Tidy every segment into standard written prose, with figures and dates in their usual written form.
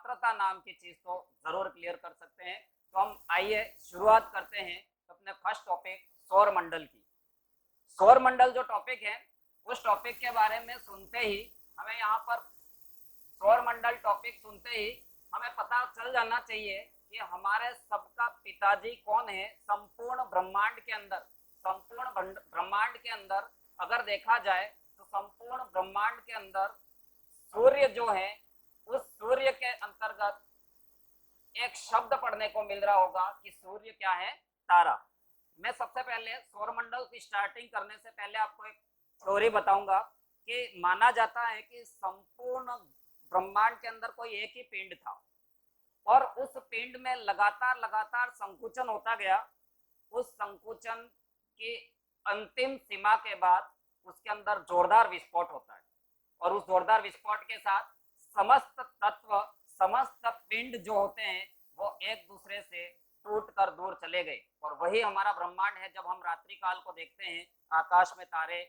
मात्रता नाम की चीज तो जरूर क्लियर कर सकते हैं। तो हम आइए शुरुआत करते हैं अपने फर्स्ट टॉपिक सौर मंडल की। सौर मंडल जो टॉपिक है उस टॉपिक के बारे में सुनते ही हमें यहाँ पर सौर मंडल टॉपिक सुनते ही हमें पता चल जाना चाहिए कि हमारे सबका पिताजी कौन है संपूर्ण ब्रह्मांड के अंदर। संपूर्ण ब्रह्मांड के अंदर अगर देखा जाए तो संपूर्ण ब्रह्मांड के अंदर सूर्य जो है उस सूर्य के अंतर्गत एक शब्द पढ़ने को मिल रहा होगा कि सूर्य क्या है, तारा। मैं सबसे पहले सौरमंडल की स्टार्टिंग करने से पहले आपको एक थ्योरी बताऊंगा कि माना जाता है कि संपूर्ण ब्रह्मांड के अंदर कोई एक ही पिंड था और उस पिंड में लगातार लगातार संकुचन होता गया। उस संकुचन की अंतिम सीमा के बाद उसके अंदर जोरदार विस्फोट होता है और उस जोरदार विस्फोट के साथ समस्त तत्व, समस्त पिंड जो होते हैं वो एक दूसरे से टूट कर दूर चले गए। और वही हमारा ब्रह्मांड है। जब हम रात्रि काल को देखते हैं, आकाश में तारे,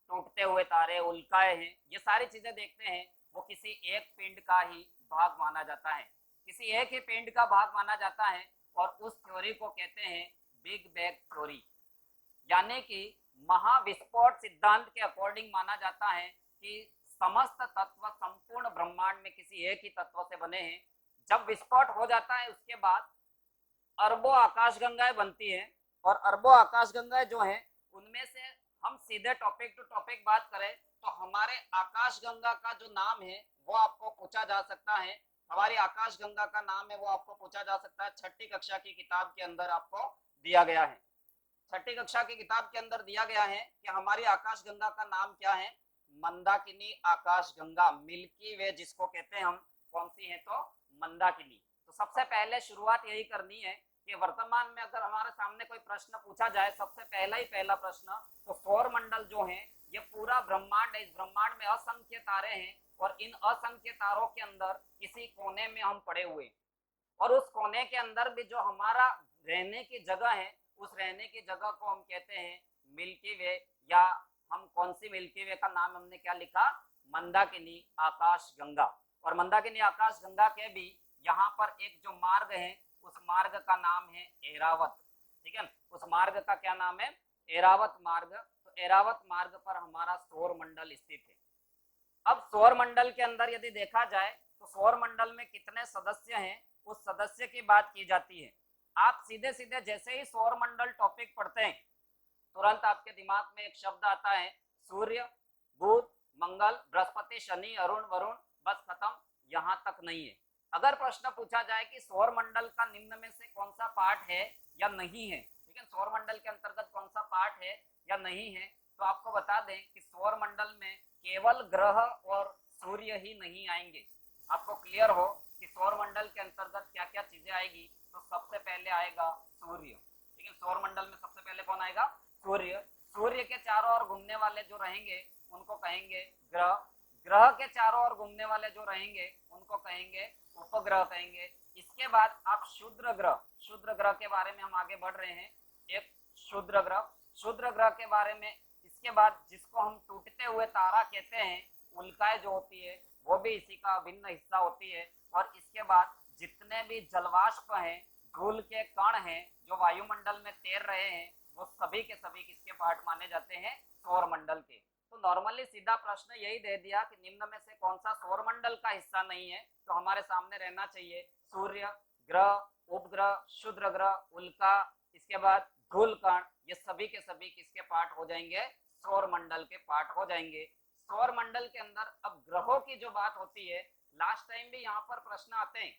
टूटते हुए तारे, उल्काएं हैं, ये सारी चीजें देखते हैं, वो किसी एक पिंड का ही भाग माना जाता है, किसी एक ही पिंड का भाग माना जाता है। और उस थ्योरी को कहते हैं बिग बैंग थ्योरी, यानी कि महाविस्फोट सिद्धांत के अकॉर्डिंग माना जाता है कि समस्त तत्व संपूर्ण ब्रह्मांड में किसी एक ही तत्व से बने हैं। जब विस्फोट हो जाता है उसके बाद अरबों आकाशगंगाएं बनती हैं और अरबों आकाशगंगाएं जो हैं उनमें से हम सीधे टॉपिक टू टॉपिक बात करें तो हमारे आकाशगंगा का जो नाम है वो आपको पूछा जा सकता है। हमारी आकाशगंगा का नाम है वो आपको पूछा जा सकता है। छठी कक्षा की किताब के अंदर आपको दिया गया है। छठी कक्षा की किताब के अंदर दिया गया है कि हमारी आकाशगंगा का नाम क्या है, मंदाकिनी आकाशगंगा, मिल्की वे जिसको कहते हैं हम। कौन सी है तो मंदाकिनी। तो सबसे पहले शुरुआत यही करनी है कि वर्तमान में अगर हमारे सामने कोई प्रश्न पूछा जाए, सबसे पहला प्रश्न तो सौर मंडल जो है ये पूरा ब्रह्मांड है। इस ब्रह्मांड में असंख्य तारे हैं और इन असंख्य तारों के अंदर किसी कोने में हम पड़े हुए, और उस कोने के अंदर भी जो हमारा रहने की जगह है उस रहने की जगह को हम कहते हैं मिल्की वे। या हम कौन सी मिल्की वे का नाम हमने क्या लिखा, मंदाकिनी आकाशगंगा। और मंदाकिनी आकाशगंगा के भी यहाँ पर एक जो मार्ग है उस मार्ग का नाम है एरावत। ठीक है, उस मार्ग का क्या नाम है, एरावत मार्ग। तो एरावत मार्ग पर हमारा सौर मंडल स्थित है। अब सौर मंडल के अंदर यदि देखा जाए तो सौर मंडल में कितने सदस्य हैं उस सदस्य की बात की जाती है। आप सीधे सीधे जैसे ही सौर मंडल टॉपिक पढ़ते हैं तुरंत आपके दिमाग में एक शब्द आता है सूर्य, बुध, मंगल, बृहस्पति, शनि, अरुण, वरुण, बस खत्म, यहाँ तक नहीं है। अगर प्रश्न पूछा जाए कि सौर मंडल का निम्न में से कौन सा पार्ट है या नहीं है, ठीक है, सौर मंडल के अंतर्गत कौन सा पार्ट है या नहीं है, तो आपको बता दें कि सौर मंडल में केवल ग्रह और सूर्य ही नहीं आएंगे। आपको क्लियर हो कि सौर मंडल के अंतर्गत क्या क्या चीजें आएगी, तो सबसे पहले आएगा सूर्य। ठीक है, सौर मंडल में सबसे पहले कौन आएगा, सूर्य। सूर्य के चारों ओर घूमने वाले जो रहेंगे उनको कहेंगे ग्रह। ग्रह के चारों ओर घूमने वाले जो रहेंगे उनको कहेंगे उपग्रह कहेंगे। इसके बाद आप क्षुद्र ग्रह, क्षुद्र ग्रह के बारे में हम आगे बढ़ रहे हैं। एक क्षुद्र ग्रह, क्षुद्र ग्रह के बारे में। इसके बाद जिसको हम टूटते हुए तारा कहते हैं, उल्काएं जो होती है वो भी इसी का अभिन्न हिस्सा होती है। और इसके बाद जितने भी जलवाष्प हैं, धूल के कण हैं जो वायुमंडल में तैर रहे हैं, वो सभी के सभी किसके पार्ट माने जाते हैं, सौर मंडल के। तो नॉर्मली सीधा प्रश्न यही दे दिया कि निम्न में से कौन सा सौर मंडल का हिस्सा नहीं है, तो हमारे सामने रहना चाहिए सूर्य, ग्रह, उपग्रह, क्षुद्र ग्रह, उल्का, इसके बाद धूल कण, ये सभी के सभी किसके पार्ट हो जाएंगे, सौर मंडल के पार्ट हो जाएंगे। सौर मंडल के अंदर अब ग्रहों की जो बात होती है, लास्ट टाइम भी यहाँ पर प्रश्न आते हैं।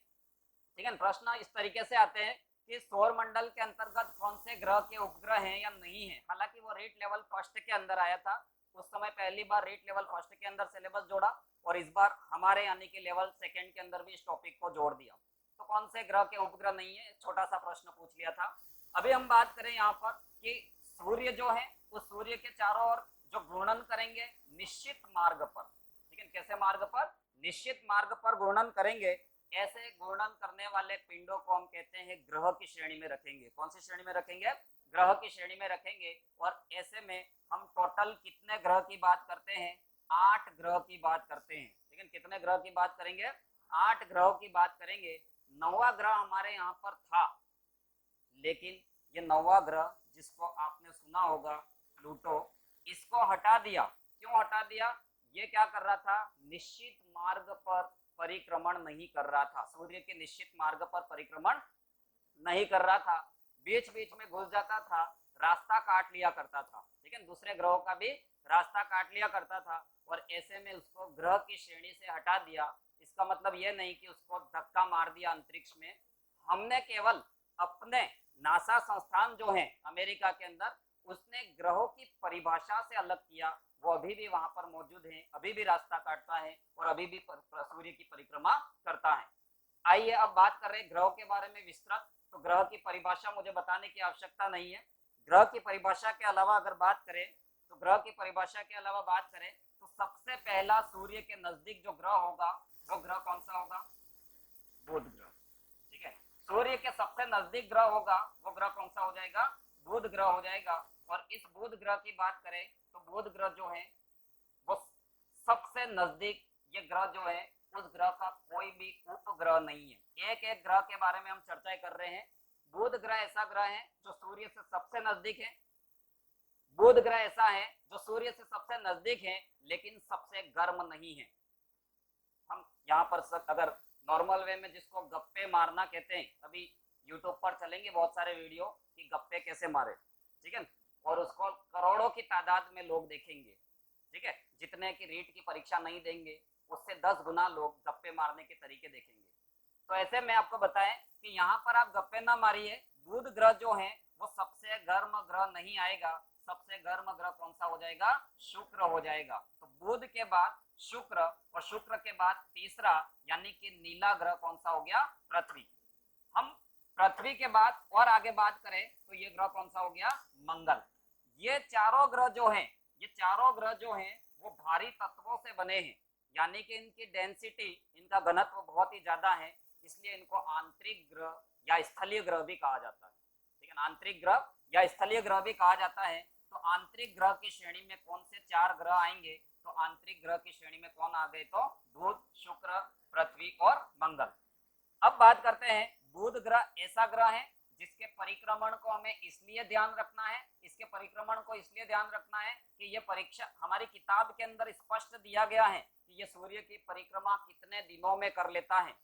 ठीक है, प्रश्न इस तरीके से आते हैं कि सौर मंडल के अंतर्गत कौन से ग्रह के उपग्रह हैं या नहीं है। हालांकि वो रीट लेवल फर्स्ट के अंदर आया था, उस समय पहली बार रीट लेवल फर्स्ट के अंदर सिलेबस जोड़ा और इस बार हमारे यानी कि लेवल सेकंड के अंदर भी इस टॉपिक को जोड़ दिया। तो कौन से ग्रह के उपग्रह नहीं है, छोटा सा प्रश्न पूछ लिया था। अभी हम बात करें यहाँ पर कि सूर्य जो है उस सूर्य के चारों ओर जो घूर्णन करेंगे निश्चित मार्ग पर। ठीक है, कैसे मार्ग पर, निश्चित मार्ग पर घूर्णन करेंगे। ऐसे घूर्णन करने वाले पिंडों को हम कहते हैं ग्रह की श्रेणी में रखेंगे। कौन सी श्रेणी में रखेंगे, ग्रह की श्रेणी में रखेंगे। और ऐसे में हम टोटल कितने ग्रह की बात करते हैं, 8 ग्रह की बात करते हैं। ठीक है, कितने ग्रह की बात करेंगे, 8 ग्रहों की बात करेंगे, 9वां ग्रह हमारे यहाँ पर था, लेकिन ये 9वां ग्रह जिसको आपने सुना होगा प्लूटो, इसको हटा दिया। क्यों हटा दिया? ये क्या कर रहा था? निश्चित मार्ग पर परिक्रमण नहीं कर रहा था, सूर्य के निश्चित मार्ग पर परिक्रमण नहीं कर रहा था, बीच बीच में घुस जाता था, रास्ता काट लिया करता था, ठीक है, दूसरे ग्रहों का भी रास्ता काट लिया करता था, और ऐसे में उसको ग्रह की श्रेणी से हटा दिया। इसका मतलब यह नहीं कि उसको धक्का मार दिया अंतरिक्ष में, हमने केवल अपने नासा संस्थान जो है अमेरिका के अंदर, उसने ग्रहों की परिभाषा से अलग किया, वो अभी भी वहां पर मौजूद है, अभी भी रास्ता काटता है और अभी भी सूर्य की परिक्रमा करता है। आइए अब बात कर रहे हैं ग्रहों के बारे में विस्तृत। तो ग्रह की परिभाषा मुझे बताने की आवश्यकता नहीं है। ग्रह की परिभाषा के अलावा अगर बात करें, तो ग्रह की परिभाषा के अलावा बात करें तो सबसे पहला सूर्य के नजदीक जो ग्रह होगा वो ग्रह कौन सा होगा? बुध ग्रह, ठीक है। सूर्य के सबसे नजदीक ग्रह होगा वो ग्रह कौन सा हो जाएगा? बुध ग्रह हो जाएगा। और इस बुध ग्रह की बात करें तो बुध ग्रह जो है वो सबसे नजदीक, ये ग्रह जो है उस ग्रह का कोई भी उपग्रह नहीं है। एक एक ग्रह के बारे में हम चर्चा कर रहे हैं। बुध ग्रह ऐसा ग्रह है जो सूर्य से सबसे नजदीक है, बुध ग्रह ऐसा है जो सूर्य से सबसे नजदीक है लेकिन सबसे गर्म नहीं है। हम यहाँ पर अगर नॉर्मल वे में जिसको गप्पे मारना कहते हैं, अभी यूट्यूब पर चलेंगे बहुत सारे वीडियो कि गप्पे कैसे मारे, ठीक है, और उसको करोड़ों की तादाद में लोग देखेंगे, ठीक है, जितने की रीट की परीक्षा नहीं देंगे उससे 10 गुना लोग गप्पे मारने के तरीके देखेंगे। तो ऐसे में आपको बताएं कि यहाँ पर आप गप्पे ना मारिए, बुध ग्रह जो है वो सबसे गर्म ग्रह नहीं आएगा, सबसे गर्म ग्रह कौन सा हो जाएगा? शुक्र हो जाएगा। तो बुध के बाद शुक्र, और शुक्र के बाद तीसरा यानी कि नीला ग्रह कौन सा हो गया? पृथ्वी। हम पृथ्वी के बाद और आगे बात करें तो ये ग्रह कौन सा हो गया? मंगल। ये चारों ग्रह जो हैं, ये चारों ग्रह जो हैं वो भारी तत्वों से बने हैं, यानी कि इनकी डेंसिटी, इनका घनत्व बहुत ही ज्यादा है, इसलिए इनको आंतरिक ग्रह या स्थलीय ग्रह भी कहा जाता है, ठीक है, आंतरिक ग्रह या स्थलीय ग्रह भी कहा जाता है। तो आंतरिक ग्रह की श्रेणी में कौन से 4 ग्रह आएंगे? तो आंतरिक ग्रह की श्रेणी में कौन आ गए? तो बुध, शुक्र, पृथ्वी और मंगल। अब बात करते हैं, बुध ग्रह ऐसा ग्रह है जिसके परिक्रमण को हमें इसलिए ध्यान रखना है, इसके परिक्रमण को इसलिए ध्यान रखना है कि ये परीक्षा हमारी किताब के अंदर स्पष्ट दिया गया है कि ये सूर्य की परिक्रमा कितने दिनों में कर लेता है।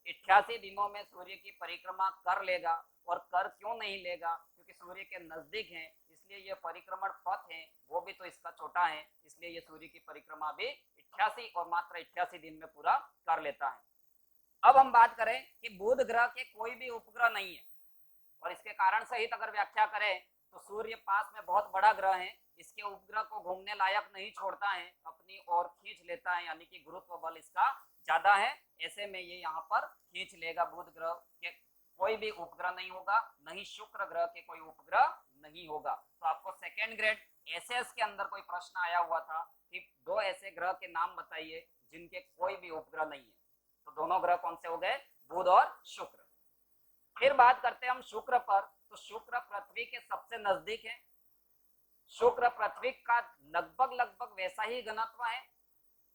88 दिनों में सूर्य की परिक्रमा कर लेगा। और कर क्यों नहीं लेगा? क्योंकि सूर्य के नजदीक है, इसलिए ये परिक्रमण पथ है वो भी तो इसका छोटा है, इसलिए ये सूर्य की परिक्रमा भी 88 और मात्र 88 दिन में पूरा कर लेता है। अब हम बात करें कि बुध ग्रह के कोई भी उपग्रह नहीं है, और इसके कारण सहित अगर व्याख्या करें तो सूर्य पास में बहुत बड़ा ग्रह है, इसके उपग्रह को घूमने लायक नहीं छोड़ता है, अपनी ओर खींच लेता है, यानी कि गुरुत्व बल इसका ज्यादा है, ऐसे में ये यहाँ पर खींच लेगा। बुध ग्रह के कोई भी उपग्रह नहीं होगा, नहीं शुक्र ग्रह के कोई उपग्रह नहीं होगा। तो आपको सेकेंड ग्रेड एसएस के अंदर कोई प्रश्न आया हुआ था कि 2 ऐसे ग्रह के नाम बताइए जिनके कोई भी उपग्रह नहीं है, तो दोनों ग्रह कौन से हो गए? बुध और शुक्र। फिर बात करते हैं हम शुक्र पर, तो शुक्र पृथ्वी के सबसे नजदीक है, शुक्र पृथ्वी का लगभग वैसा ही घनत्व है,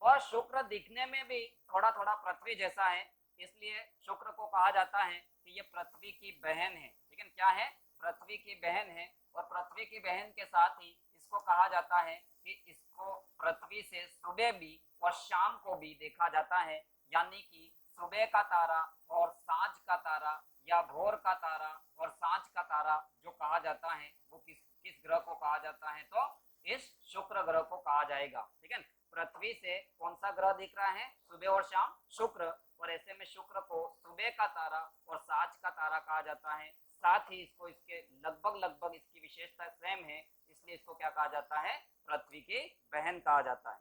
और शुक्र दिखने में भी थोड़ा थोड़ा पृथ्वी जैसा है, इसलिए शुक्र को कहा जाता है कि ये पृथ्वी की बहन है, ठीक है, क्या है? पृथ्वी की बहन है। और पृथ्वी की बहन के साथ ही इसको कहा जाता है कि इसको पृथ्वी से सुबह भी और शाम को भी देखा जाता है, यानी कि सुबह का तारा और सांझ का तारा या भोर का तारा और सांझ का तारा जो कहा जाता है वो किस किस ग्रह को कहा जाता है? तो इस शुक्र ग्रह को कहा जाएगा, ठीक है। पृथ्वी से कौन सा ग्रह दिख रहा है सुबह और शाम? शुक्र। और ऐसे में शुक्र को सुबह का तारा और सांझ का तारा कहा जाता है, साथ ही इसको इसके लगभग इसकी विशेषता सेम है, इसलिए इसको क्या कहा जाता है? पृथ्वी की बहन कहा जाता है।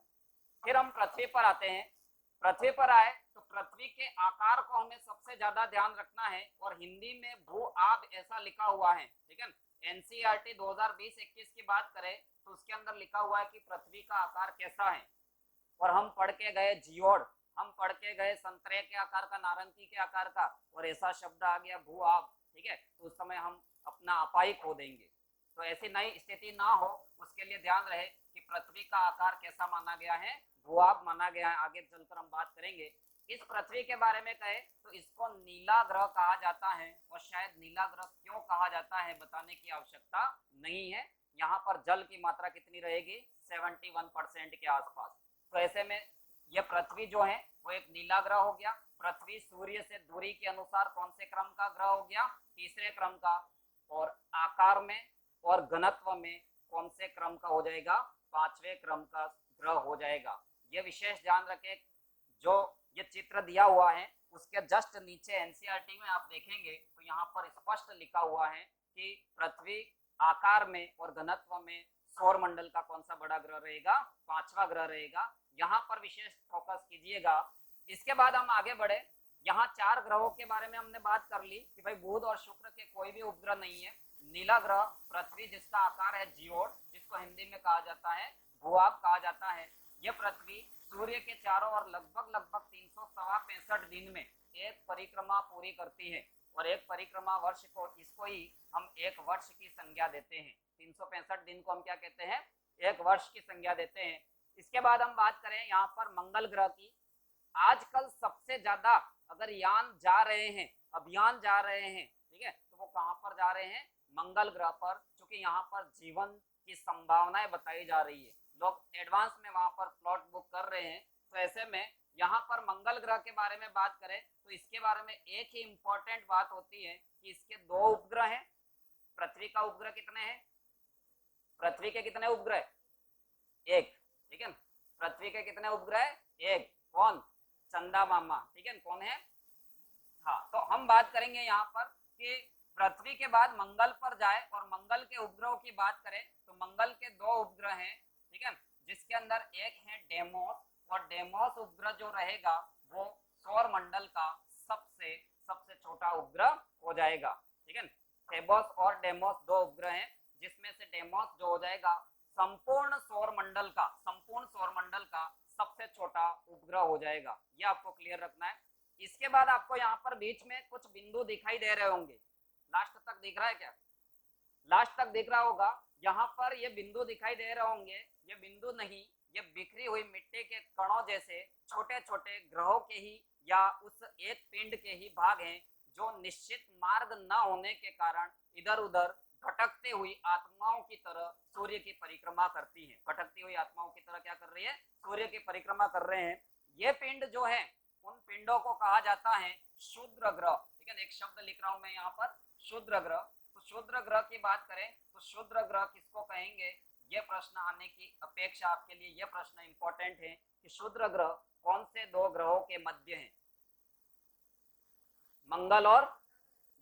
फिर हम पृथ्वी पर आते हैं। पृथ्वी पर आए तो पृथ्वी के आकार को हमें सबसे ज्यादा ध्यान रखना है, और हिंदी में भू आब ऐसा लिखा हुआ है, ठीक है। एनसीईआरटी 2020-21 की बात करें तो उसके अंदर लिखा हुआ है कि पृथ्वी का आकार कैसा है, और हम पढ़ के गए जियोड, हम पढ़ के गए संतरे के आकार का, नारंगी के आकार का, और ऐसा शब्द आ गया भू आब, ठीक है, तो उस समय हम अपना अपाई खो देंगे। तो ऐसी नई स्थिति ना हो उसके लिए ध्यान रहे कि पृथ्वी का आकार कैसा माना गया है? भू आब माना गया है। आगे चलकर हम बात करेंगे। इस पृथ्वी के बारे में कहे तो इसको नीला ग्रह कहा जाता है, और शायद नीला ग्रह क्यों कहा जाता है बताने की आवश्यकता नहीं है। यहाँ पर जल की मात्रा कितनी रहेगी, 71% के आसपास। तो ऐसे में यह पृथ्वी जो है वो एक नीला ग्रह हो गया। पृथ्वी सूर्य से दूरी के अनुसार कौन से क्रम का ग्रह हो गया, तीसरे क्रम का। और आकार में और घनत्व में कौन से क्रम का हो जाएगा, पांचवें क्रम का ग्रह हो जाएगा। ये विशेष ध्यान रखें, जो ये चित्र दिया हुआ है उसके जस्ट नीचे एनसीईआरटी में आप देखेंगे तो यहाँ पर स्पष्ट लिखा हुआ है कि पृथ्वी आकार में और घनत्व में सौर मंडल का कौन सा बड़ा ग्रह रहेगा, पांचवा ग्रह रहेगा। यहाँ पर विशेष फोकस कीजिएगा। इसके बाद हम आगे बढ़े। यहाँ 4 ग्रहों के बारे में हमने बात कर ली कि भाई बुध और शुक्र के कोई भी उपग्रह नहीं है। नीला ग्रह पृथ्वी जिसका आकार है जियोड, जिसको हिंदी में कहा जाता है भूभाग कहा जाता है, यह पृथ्वी सूर्य के चारों ओर लगभग 365 दिन में एक परिक्रमा पूरी करती है। और एक परिक्रमा वर्ष को, इसको ही हम एक वर्ष की संज्ञा देते हैं। 365 दिन को हम क्या कहते हैं, एक वर्ष की संज्ञा देते हैं। इसके बाद हम बात करें यहाँ पर मंगल ग्रह की। आजकल सबसे ज्यादा अगर यान जा रहे हैं, अभियान जा रहे हैं, ठीक है, तो वो कहाँ पर जा रहे हैं, मंगल ग्रह पर, क्योंकि यहाँ पर जीवन की संभावनाएं बताई जा रही है। लोग एडवांस में वहां पर प्लॉट बुक कर रहे हैं। तो ऐसे में यहाँ पर मंगल ग्रह के बारे में बात करें तो इसके बारे में एक ही इंपॉर्टेंट बात होती है कि इसके 2 उपग्रह हैं। पृथ्वी का उपग्रह कितने हैं, पृथ्वी के कितने उपग्रह, एक, ठीक है। पृथ्वी के कितने उपग्रह, एक, कौन, चंदा मामा, ठीक है, कौन है, हाँ। तो हम बात करेंगे यहाँ पर कि पृथ्वी के बाद मंगल पर जाए और मंगल के उपग्रहों की बात करें तो मंगल के 2 उपग्रह हैं, ठीक है, जिसके अंदर एक है डेमोस, और डेमोस उपग्रह जो रहेगा वो सौर मंडल का सबसे छोटा उपग्रह हो जाएगा, ठीक है। फेबोस और डेमोस 2 उपग्रह हैं, जिसमें से डेमोस जो हो जाएगा संपूर्ण सौर मंडल का सबसे छोटा उपग्रह हो जाएगा। ये आपको क्लियर रखना है। इसके बाद आपको यहाँ पर बीच में कुछ बिंदु दिखाई दे रहे होंगे, लास्ट तक दिख रहा है क्या, लास्ट तक दिख रहा होगा। यहाँ पर ये बिंदु दिखाई दे रहे होंगे, ये बिंदु नहीं, ये बिखरी हुई मिट्टी के कणों जैसे छोटे छोटे ग्रहों के ही या उस एक पिंड के ही भाग हैं, जो निश्चित मार्ग न होने के कारण इधर उधर भटकते हुई आत्माओं की तरह सूर्य की परिक्रमा करती है। भटकती हुई आत्माओं की तरह क्या कर रही है, सूर्य की परिक्रमा कर रहे हैं। ये पिंड जो है उन पिंडों को कहा जाता है क्षुद्र ग्रह, ठीक है। एक शब्द लिख रहा हूं मैं यहाँ पर, क्षुद्र ग्रह। तो क्षुद्र ग्रह की बात करें तो क्षुद्र ग्रह किसको कहेंगे, ये प्रश्न आने की अपेक्षा आपके लिए यह प्रश्न इंपॉर्टेंट है कि क्षुद्र ग्रह कौन से 2 ग्रहों के मध्य हैं, मंगल और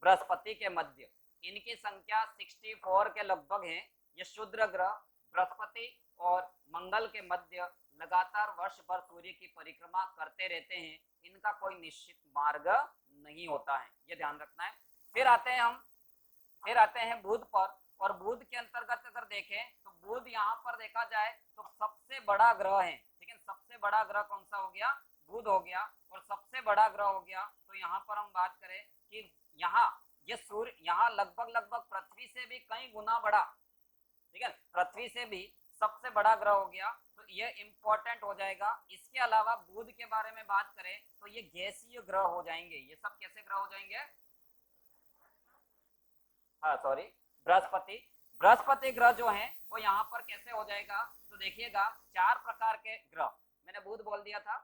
बृहस्पति के मध्य। इनकी संख्या 64 के लगभग है। ये क्षुद्र ग्रह बृहस्पति और मंगल के मध्य लगातार वर्ष भर सूर्य की परिक्रमा करते रहते हैं। इनका कोई निश्चित मार्ग नहीं होता है, ये ध्यान रखना है। फिर आते हैं बुध पर, और बुध के अंतर्गत अगर देखें तो बुध यहाँ पर देखा जाए तो सबसे बड़ा ग्रह है, ठीक है। सबसे बड़ा ग्रह कौन सा हो गया, बुध हो गया, और सबसे बड़ा ग्रह हो गया। तो यहाँ पर हम बात करें कि यहाँ ये सूर्य यहाँ लगभग पृथ्वी से भी कई गुना बड़ा, ठीक है, पृथ्वी से भी सबसे बड़ा ग्रह हो गया। तो ये इंपॉर्टेंट हो जाएगा। इसके अलावा बुध के बारे में बात करें तो ये गैसीय ग्रह हो जाएंगे। ये सब कैसे ग्रह हो जाएंगे, हाँ सॉरी, बृहस्पति ग्रह जो है वो यहाँ पर कैसे हो जाएगा, तो देखिएगा 4 प्रकार के ग्रह, मैंने बुध बोल दिया था,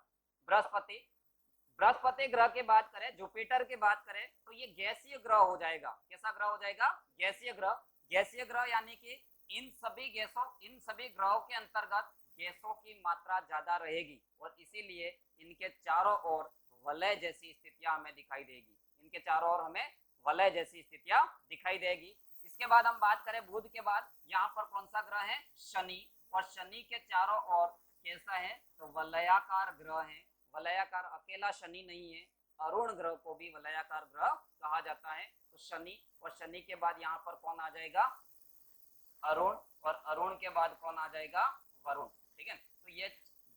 बृहस्पति ग्रह की बात करें, जुपिटर की बात करें तो ये गैसीय ग्रह हो जाएगा। कैसा ग्रह हो जाएगा, गैसीय ग्रह। गैसीय ग्रह यानी कि इन सभी ग्रहों के अंतर्गत गैसों की मात्रा ज्यादा रहेगी, और इसीलिए इनके चारों ओर वलय जैसी स्थितियां हमें दिखाई देगी। इनके चारों ओर हमें वलय जैसी स्थितियां दिखाई देगी। इसके बाद हम बात करें बुध के बाद, यहाँ पर कौन सा ग्रह है, शनि, और शनि के चारों ओर कैसा है, तो वलयाकार ग्रह है। वलयाकार, अकेला शनि नहीं है, अरुण ग्रह को भी वलयाकार ग्रह कहा जाता है। तो शनि, और शनि के बाद यहाँ पर कौन आ जाएगा, अरुण, और अरुण के बाद कौन आ जाएगा, वरुण, ठीक है। तो ये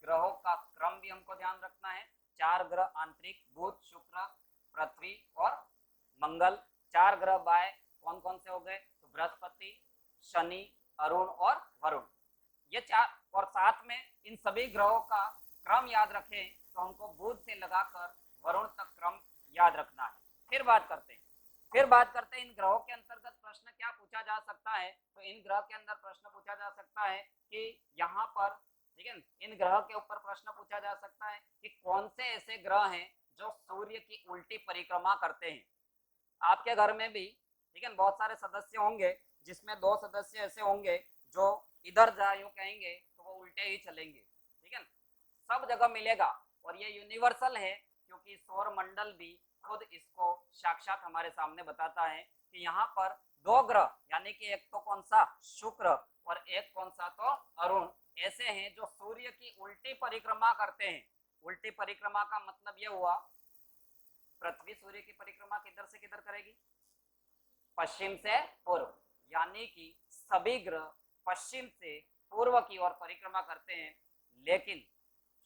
ग्रहों का क्रम भी हमको ध्यान रखना है। 4 ग्रह आंतरिक, बुध, शुक्र, पृथ्वी और मंगल। 4 ग्रह बाय कौन कौन से हो गए, तो बृहस्पति, शनि, अरुण और वरुण, ये 4। और साथ में इन सभी ग्रहों का क्रम याद रखें तो हमको बुध से लगाकर वरुण तक क्रम याद रखना है। फिर बात करते हैं इन ग्रहों के अंतर्गत प्रश्न क्या पूछा जा सकता है। तो इन ग्रह के अंदर प्रश्न पूछा जा सकता है कि यहाँ पर, ठीक है, इन ग्रह के ऊपर प्रश्न पूछा जा सकता है कि कौन से ऐसे ग्रह हैं जो सूर्य की उल्टी परिक्रमा करते हैं। आपके घर में भी, ठीक है, बहुत सारे सदस्य होंगे जिसमें 2 सदस्य ऐसे होंगे जो इधर जा यूं कहेंगे तो वो उल्टे ही चलेंगे, ठीक है, सब जगह मिलेगा। और ये यूनिवर्सल है क्योंकि सौर मंडल भी खुद इसको साक्षात हमारे सामने बताता है कि यहाँ पर 2 ग्रह, यानी कि एक तो कौन सा, शुक्र, और एक कौन सा, तो अरुण, ऐसे हैं जो सूर्य की उल्टी परिक्रमा करते हैं। उल्टी परिक्रमा का मतलब यह हुआ, पृथ्वी सूर्य की परिक्रमा किधर से किधर करेगी, पश्चिम से पूर्व, यानी कि सभी ग्रह पश्चिम से पूर्व की ओर परिक्रमा करते हैं। लेकिन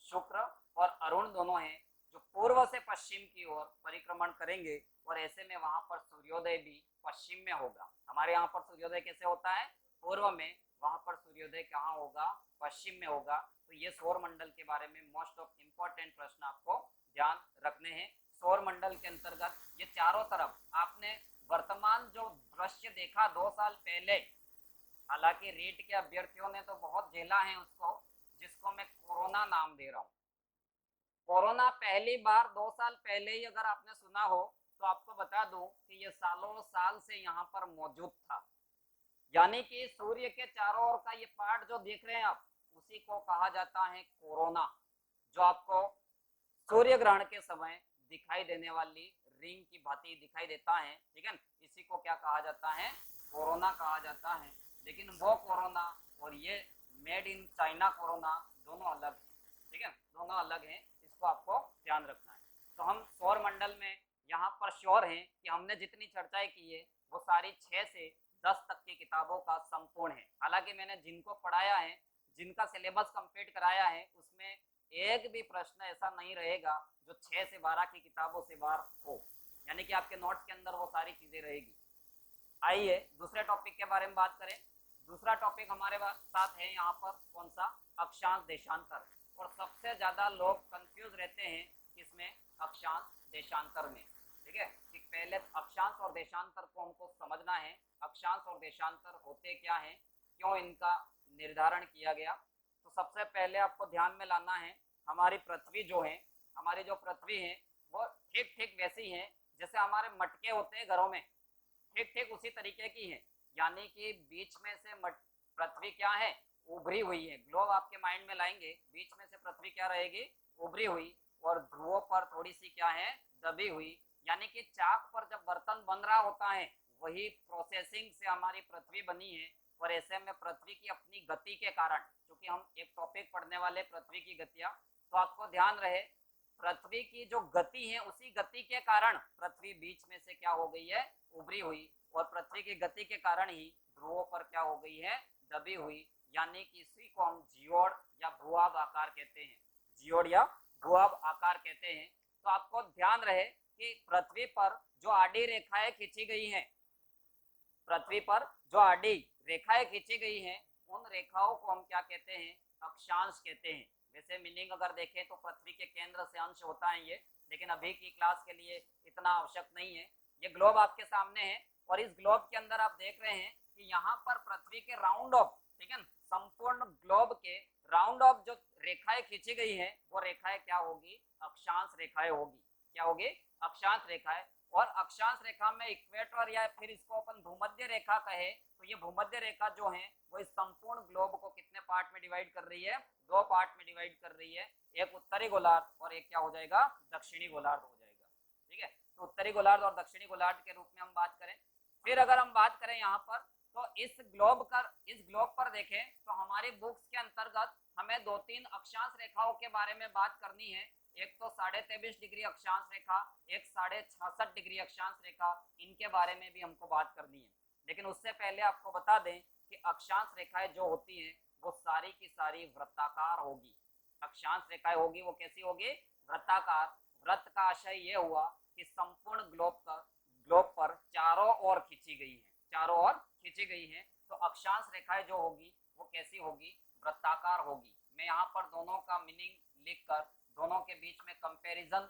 शुक्र और अरुण दोनों हैं जो पूर्व से पश्चिम की ओर परिक्रमण करेंगे, और ऐसे में वहां पर सूर्योदय भी पश्चिम में होगा। हमारे यहाँ पर सूर्योदय कैसे होता है, पूर्व में, वहां पर सूर्योदय कहाँ होगा, पश्चिम में होगा। तो ये सौर मंडल के बारे में मोस्ट ऑफ इम्पोर्टेंट प्रश्न आपको ध्यान रखने हैं। सौर मंडल के अंतर्गत ये चारों तरफ आपने वर्तमान जो दृश्य देखा 2 साल पहले, हालांकि रीट के अभ्यर्थियों ने तो बहुत झेला है उसको, जिसको मैं कोरोना नाम दे रहा हूँ। कोरोना पहली बार 2 साल पहले ही अगर आपने सुना हो तो आपको बता दूं कि ये सालों साल से यहाँ पर मौजूद था। यानी कि सूर्य के चारों ओर का ये पार्ट जो देख रहे हैं आप, उसी को कहा जाता है कोरोना, जो आपको सूर्य ग्रहण के समय दिखाई देने वाली रिंग की भांति दिखाई देता है, ठीक है, इसी को क्या कहा जाता है, कोरोना कहा जाता है। लेकिन वो कोरोना और ये मेड इन चाइना कोरोना दोनों अलग है, ठीक है, दोनों अलग हैं, इसको आपको ध्यान रखना है। तो हम सौर मंडल में यहाँ पर श्योर हैं कि हमने जितनी चर्चाएं की है वो सारी 6 से 10 तक की किताबों का संपूर्ण है। हालांकि मैंने जिनको पढ़ाया है, जिनका सिलेबस कंप्लीट कराया है, उसमें एक भी प्रश्न ऐसा नहीं रहेगा जो 6 से 12 की किताबों से बाहर हो, यानी कि आपके नोट्स के अंदर वो सारी चीजें रहेगी। आइए दूसरे टॉपिक के बारे में बात करें। दूसरा टॉपिक हमारे साथ है यहाँ पर कौन सा, अक्षांश देशांतर। और सबसे ज्यादा लोग कंफ्यूज रहते हैं किसमें, अक्षांश देशांतर में, ठीक है, कि पहले अक्षांश और देशांतर को हमको समझना है। अक्षांश और देशांतर होते क्या है, क्यों इनका निर्धारण किया गया। तो सबसे पहले आपको ध्यान में लाना है, हमारी पृथ्वी जो है, हमारी जो पृथ्वी है वो ठीक ठीक वैसी है जैसे हमारे मटके होते हैं घरों में, ठीक ठीक उसी तरीके की है। यानी कि बीच में से पृथ्वी क्या है, उभरी हुई है। ग्लोब आपके माइंड में लाएंगे, बीच में से पृथ्वी क्या रहेगी, उभरी हुई, और ध्रुवों पर थोड़ी सी क्या है, दबी हुई। यानी कि चाक पर जब बर्तन बन रहा होता है वही प्रोसेसिंग से हमारी पृथ्वी बनी है। और ऐसे में पृथ्वी की अपनी गति के कारण, क्योंकि हम एक टॉपिक पढ़ने वाले पृथ्वी की गतियां, तो आपको ध्यान रहे पृथ्वी की जो गति है उसी गति के कारण पृथ्वी बीच में से क्या हो गई है, उभरी हुई, और पृथ्वी की गति के कारण ही ध्रुवों पर क्या हो गई है, दबी हुई। यानी कि इसी को हम जियोड या भूआब आकार कहते हैं, जियोड या भूआब आकार कहते हैं। तो आपको ध्यान रहे कि पृथ्वी पर जो आड़ी रेखाएं खींची गई हैं, पृथ्वी पर जो आड़ी रेखाएं खींची गई हैं, उन रेखाओं को हम क्या कहते हैं, अक्षांश कहते हैं। वैसे मीनिंग अगर देखें तो पृथ्वी के केंद्र से अंश होता है ये, लेकिन अभी की क्लास के लिए इतना आवश्यक नहीं है। ये ग्लोब आपके सामने है, और इस ग्लोब के अंदर आप देख रहे हैं कि यहाँ पर पृथ्वी के राउंड ऑफ, ठीक है, संपूर्ण ग्लोब के राउंड ऑफ जो रेखाएं खींची गई है वो रेखाएं क्या होगी, अक्षांश रेखाएं होगी। क्या होगी, अक्षांश रेखाएं। और अक्षांश रेखा में इक्वेटर या फिर इसको अपन भूमध्य रेखा कहे तो ये भूमध्य रेखा जो है वो इस संपूर्ण ग्लोब को कितने पार्ट में डिवाइड कर रही है, 2 पार्ट में डिवाइड कर रही है। एक उत्तरी गोलार्ध और एक क्या हो जाएगा, दक्षिणी गोलार्ध हो जाएगा, ठीक है। तो उत्तरी गोलार्ध और दक्षिणी गोलार्ध के रूप में हम बात करें। फिर अगर हम बात करें यहाँ पर, तो इस ग्लोब पर देखें तो हमारी बुक्स के अंतर्गत हमें 2-3 अक्षांश रेखाओं के बारे में बात करनी है। एक तो 23.5 डिग्री अक्षांश रेखा, एक 66.5 डिग्री अक्षांश रेखा, इनके बारे में भी हमको बात करनी है। लेकिन उससे पहले आपको बता दें कि अक्षांश रेखाएं जो होती हैं वो सारी की सारी वृत्ताकार होगी। अक्षांश रेखाएं होगी वो कैसी होगी, वृत्ताकार। वृत्त का आशय ये हुआ कि संपूर्ण ग्लोब पर चारों ओर खींची गई है, चारों ओर खींची गई है। तो अक्षांश रेखाएं जो होगी वो कैसी होगी, वृत्ताकार होगी। मैं यहाँ पर दोनों का मीनिंग लिखकर दोनों के बीच में कंपैरिजन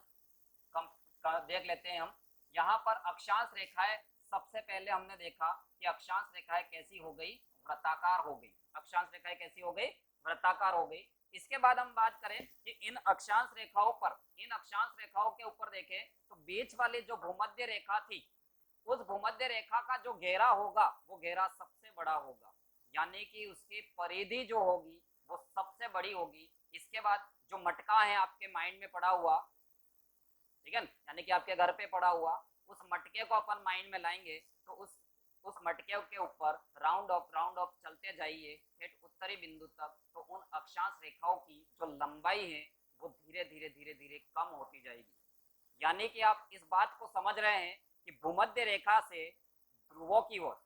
देख लेते हैं हम। यहाँ पर अक्षांश रेखाएं, सबसे पहले हमने देखा कि अक्षांश रेखाएं कैसी हो गई, वृत्ताकार हो गई। अक्षांश रेखाएं कैसी हो गई, वृत्ताकार हो गई। इसके बाद हम बात करें कि इन अक्षांश रेखाओं के ऊपर देखें तो बीच वाली जो भूमध्य रेखा थी, उस भूमध्य रेखा का जो घेरा होगा वो घेरा सबसे बड़ा होगा, यानी कि उसकी परिधि जो होगी वो सबसे बड़ी होगी। इसके बाद जो मटका है आपके माइंड में पड़ा हुआ, ठीक है, यानी कि आपके घर पे पड़ा हुआ, उस मटके को अपन माइंड में लाएंगे तो उस मटके के ऊपर राउंड ऑफ चलते जाइए ठेठ उत्तरी बिंदु तक, तो उन अक्षांश रेखाओं की जो लंबाई है वो धीरे धीरे कम होती जाएगी। यानी कि आप इस बात को समझ रहे हैं कि भूमध्य रेखा से ध्रुवों की ओर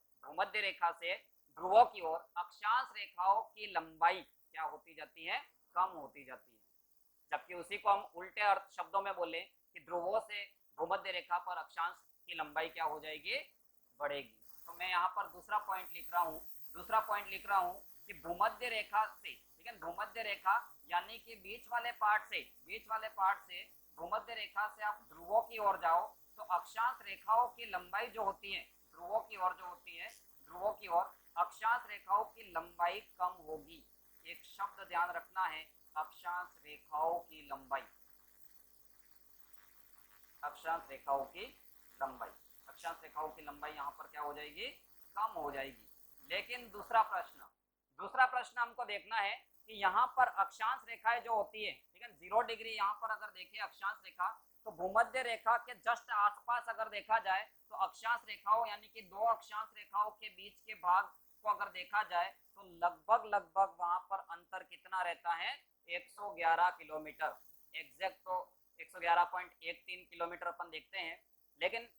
अक्षांश रेखाओं की लंबाई क्या होती जाती है, कम होती जाती है। जबकि उसी को हम उल्टे अर्थ शब्दों में बोले कि ध्रुवों से भूमध्य रेखा पर अक्षांश की लंबाई क्या हो जाएगी, बढ़ेगी। तो मैं यहाँ पर दूसरा पॉइंट लिख रहा हूँ कि भूमध्य रेखा से, ठीक है, भूमध्य रेखा यानी कि बीच वाले पार्ट से भूमध्य रेखा से आप ध्रुवों की ओर जाओ तो अक्षांश रेखाओं की लंबाई जो होती है, ध्रुवों की ओर अक्षांश रेखाओं की लंबाई कम होगी। एक शब्द ध्यान रखना है, अक्षांश रेखाओं की लंबाई, अक्षांश रेखाओं की लंबाई यहाँ पर क्या हो जाएगी, कम हो जाएगी। लेकिन दूसरा प्रश्न हमको देखना है कि यहाँ पर अक्षांश रेखाएं जो होती है, ठीक है, 0 डिग्री यहाँ पर अगर देखें अक्षांश रेखा, तो भूमध्य रेखा के जस्ट आसपास अगर देखा जाए तो अक्षांश रेखाओं यानी कि दो अक्षांश रेखाओं के बीच के भाग को अगर देखा जाए तो लगभग वहां पर अंतर कितना रहता है, 111 किलोमीटर। एग्जैक्ट तो 111.13 किलोमीटर अपन देखते हैं, लेकिन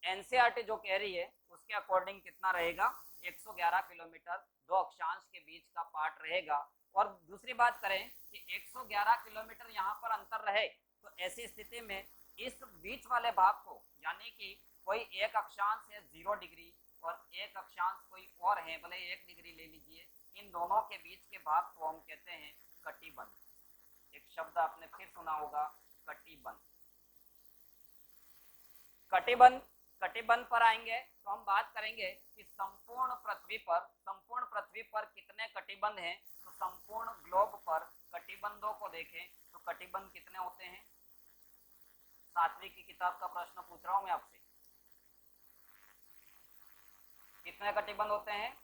एनसीईआरटी जो कह रही है उसके अकॉर्डिंग कितना रहेगा, 111 किलोमीटर दो अक्षांश के बीच का पार्ट रहेगा। और दूसरी बात करें कि 111 किलोमीटर यहाँ पर अंतर रहे तो ऐसी स्थिति में इस बीच वाले भाग को, यानी कि कोई एक अक्षांश है 0 डिग्री और एक अक्षांश कोई और है, भले 1 डिग्री ले लीजिए, इन दोनों के बीच के भाग को हम कहते हैं कटिबंध। एक शब्द आपने फिर सुना होगा, कटिबंध पर आएंगे तो हम बात करेंगे कि संपूर्ण पृथ्वी पर कितने कटिबंध हैं। तो संपूर्ण ग्लोब पर कटिबंधों को देखें तो कटिबंध कितने होते हैं, 7वीं की किताब का प्रश्न पूछ रहा हूं मैं आपसे, कितने कटिबंध होते हैं,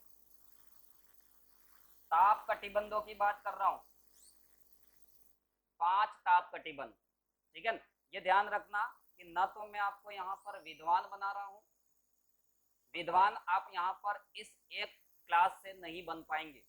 ताप कटिबंधों की बात कर रहा हूं, 5 ताप कटिबंध, ठीक है। ये ध्यान रखना कि न तो मैं आपको यहाँ पर विद्वान बना रहा हूं, विद्वान आप यहाँ पर इस एक क्लास से नहीं बन पाएंगे,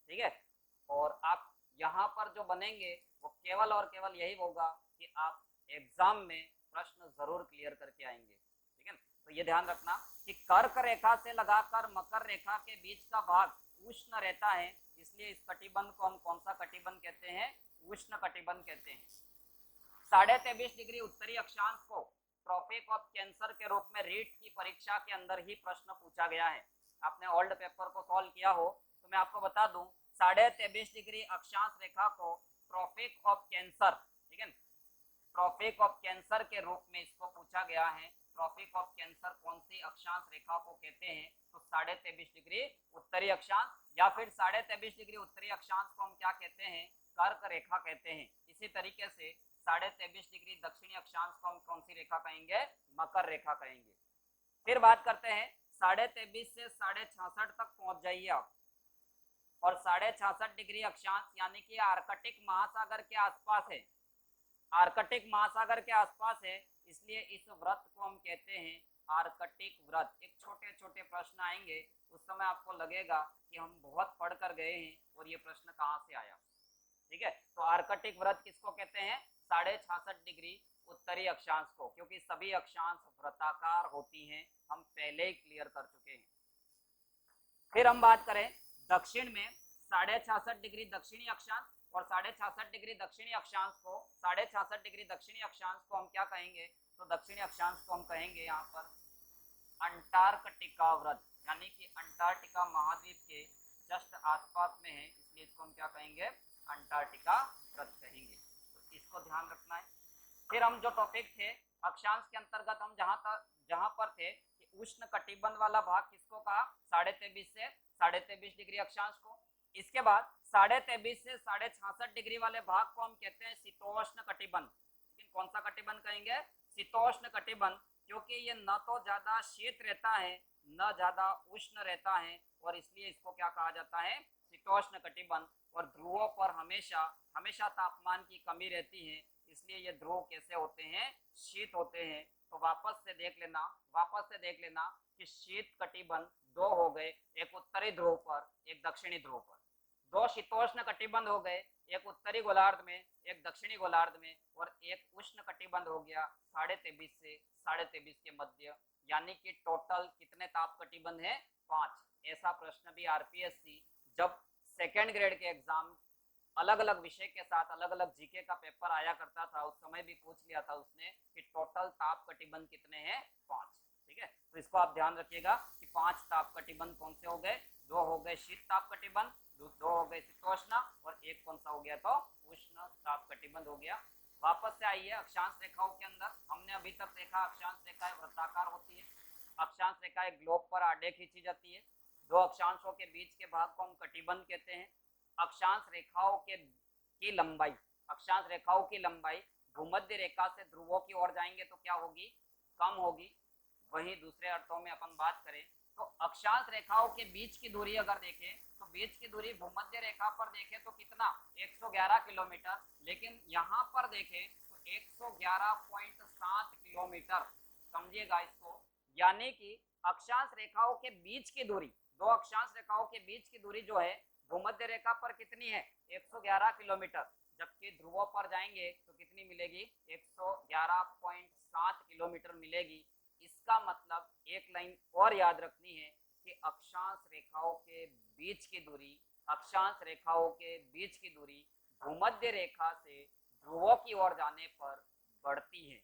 ठीक है, और आप यहाँ पर जो बनेंगे वो केवल और केवल यही होगा कि आप एग्जाम में प्रश्न जरूर क्लियर करके आएंगे, ठीक है। तो ये ध्यान रखना कि कर्क रेखा से लगाकर मकर रेखा के बीच का भाग उष्ण रहता है, इसलिए इस कटिबंध को हम कौन सा कटिबंध कहते हैं, उष्ण कटिबंध कहते हैं। 23.5 डिग्री उत्तरी अक्षांश को ट्रॉपिक ऑफ कैंसर के रूप में रीट की परीक्षा के अंदर ही प्रश्न पूछा गया है। आपने ओल्ड पेपर को सॉल्व किया हो तो मैं आपको बता दूं, 23.5 डिग्री अक्षांश रेखा को ट्रॉपिक ऑफ कैंसर, ठीक है, ट्रॉपिक ऑफ कैंसर के रूप में इसको पूछा गया है। ट्रॉपिक ऑफ कैंसर कौन सी अक्षांश रेखा को कहते हैं, तो 23.5 डिग्री उत्तरी अक्षांश, या फिर 23.5 डिग्री उत्तरी अक्षांश को हम क्या कहते हैं, कर्क रेखा कहते हैं। इसी तरीके से 23.5 डिग्री दक्षिणी अक्षांश को हम कौन सी रेखा कहेंगे, मकर रेखा कहेंगे। फिर बात करते हैं 23.5 से 66.5 तक पहुंच जाइए आप, और 66.5 डिग्री अक्षांश यानी कि आर्कटिक महासागर के आसपास है, आर्कटिक महासागर के आसपास है, इसलिए इस व्रत को हम कहते हैं आर्कटिक व्रत। एक छोटे छोटे प्रश्न आएंगे, उस समय आपको लगेगा कि हम बहुत पढ़ कर गए हैं और ये प्रश्न कहाँ से आया, ठीक है। तो आर्कटिक व्रत किसको कहते हैं, 66.5 डिग्री उत्तरी अक्षांश को, क्योंकि सभी अक्षांश वृत्ताकार होती हैं, हम पहले ही क्लियर कर चुके हैं। फिर हम बात करें दक्षिण में 66.5 डिग्री दक्षिणी अक्षांश और 66.5 डिग्री दक्षिणी अक्षांश को, 66.5 डिग्री दक्षिणी अक्षांश को हम क्या कहेंगे, तो दक्षिणी अक्षांश को हम कहेंगे यहाँ पर अंटार्कटिका व्रत, यानी कि अंटार्कटिका महाद्वीप के जस्ट आसपास में है, इसलिए इसको हम क्या कहेंगे, अंटार्कटिका व्रत कहेंगे। तो इस इसको ध्यान रखना है। फिर हम जो टॉपिक थे अक्षांश के अंतर्गत हम जहां पर थे कि उष्ण कटिबंध वाला भाग किसको कहा, 23.5 से 23.5 डिग्री अक्षांश को। इसके बाद 23.5 से 66.5 डिग्री वाले भाग को हम कहते हैं शीतोष्ण कटिबंध। लेकिन कौन सा कटिबंध कहेंगे, शीतोष्ण कटिबंध, क्योंकि ये न तो ज्यादा शीत रहता है न ज्यादा उष्ण रहता है, और इसलिए इसको क्या कहा जाता है, शीतोष्ण कटिबंध। और ध्रुवों पर हमेशा हमेशा तापमान की कमी रहती है, इसलिए ये ध्रुव कैसे होते हैं, शीत होते हैं। तो वापस से देख लेना कि शीत कटिबंध दो हो गए, एक उत्तरी ध्रुव पर एक दक्षिणी ध्रुव पर। दो शीतोष्ण कटिबंध हो गए, एक उत्तरी गोलार्ध में एक दक्षिणी गोलार्ध में, और एक उष्ण कटिबंध हो गया 23.5 से 23.5 के मध्य। यानी कि टोटल कितने ताप कटिबंध है, 5। ऐसा प्रश्न भी आरपीएससी जब सेकेंड ग्रेड के एग्जाम अलग अलग विषय के साथ अलग अलग जीके का पेपर आया करता था, उस समय भी पूछ लिया था उसने कि टोटल ताप कटिबंध कितने हैं, 5। ठीक है, तो इसको आप ध्यान रखिएगा कि 5 ताप कटिबंध कौन से हो गए, 2 हो गए शीत ताप कटिबंध, 2 हो गए शीतोष्ण, और एक कौन सा हो गया, तो उष्ण ताप कटिबंध हो गया। वापस से आइए अक्षांश रेखाओं के अंदर। हमने अभी तक देखा अक्षांश रेखाएं वृत्ताकार होती है, अक्षांश रेखाएं ग्लोब पर आड़े खींची जाती है, दो अक्षांशों के बीच के भाग को हम कटिबंध कहते हैं। अक्षांश रेखाओं की लंबाई, अक्षांश रेखाओं की लंबाई भूमध्य रेखा से ध्रुवों की ओर जाएंगे तो क्या होगी, कम होगी। वहीं दूसरे अर्थों में अपन बात करें तो अक्षांश रेखाओं के बीच की दूरी अगर देखें तो बीच की दूरी भूमध्य रेखा पर देखें तो कितना, 111 किलोमीटर, लेकिन यहाँ पर देखें तो 111.7 किलोमीटर। समझिएगा इसको, यानी कि अक्षांश रेखाओं के बीच की दूरी, दो अक्षांश रेखाओं के बीच की दूरी जो है भूमध्य रेखा पर कितनी है, 111 किलोमीटर, जबकि ध्रुवों पर जाएंगे तो कितनी मिलेगी, 111.7 किलोमीटर मिलेगी। इसका मतलब एक लाइन और याद रखनी है कि अक्षांश रेखाओं के बीच की दूरी, अक्षांश रेखाओं के बीच की दूरी भूमध्य रेखा से ध्रुवों की ओर जाने पर बढ़ती है।